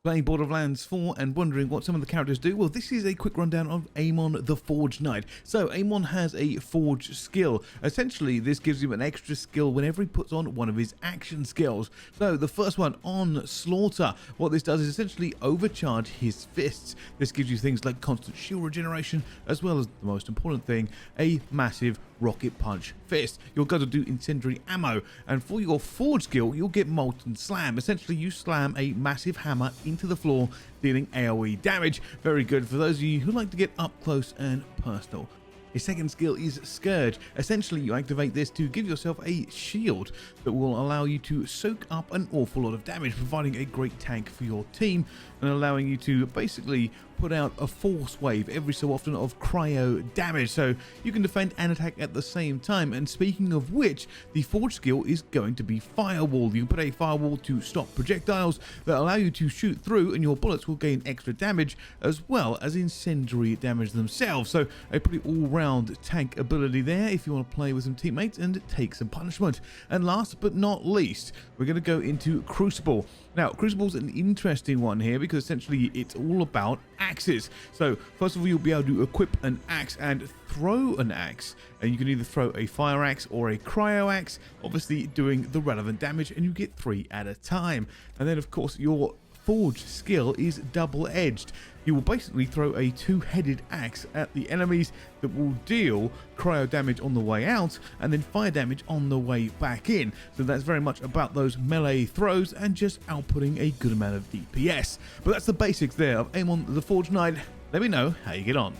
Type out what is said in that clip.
Playing Borderlands 4 and wondering what some of the characters do? Well, this is a quick rundown of Amon the Forge Knight. So, Amon has a Forge skill. Essentially, this gives him an extra skill whenever he puts on one of his action skills. So, the first one, on Slaughter. What this does is essentially overcharge his fists. This gives you things like constant shield regeneration, as well as the most important thing, a massive rocket punch fist. You're going to do incendiary ammo, and for your Forge skill, you'll get Molten Slam. Essentially, you slam a massive hammer into the floor, dealing AoE damage. Very good for those of you who like to get up close and personal. His second skill is Scourge. Essentially, you activate this to give yourself a shield that will allow you to soak up an awful lot of damage, providing a great tank for your team and allowing you to basically put out a force wave every so often of cryo damage, so you can defend and attack at the same time. And speaking of which, the Forge skill is going to be Firewall. You put a firewall to stop projectiles that allow you to shoot through, and your bullets will gain extra damage as well as incendiary damage themselves. So a pretty all-round tank ability there if you want to play with some teammates and take some punishment. And last but not least, we're going to go into Crucible. Now, Crucible's an interesting one here because essentially it's all about axes. So first of all, you'll be able to equip an axe and throw an axe, and you can either throw a fire axe or a cryo axe, obviously doing the relevant damage, and you get 3 at a time. And then of course your Forge skill is double-edged. You will basically throw a 2-headed axe at the enemies that will deal cryo damage on the way out and then fire damage on the way back in. So that's very much about those melee throws and just outputting a good amount of DPS. But that's the basics there of Amon the Forge Knight. Let me know how you get on.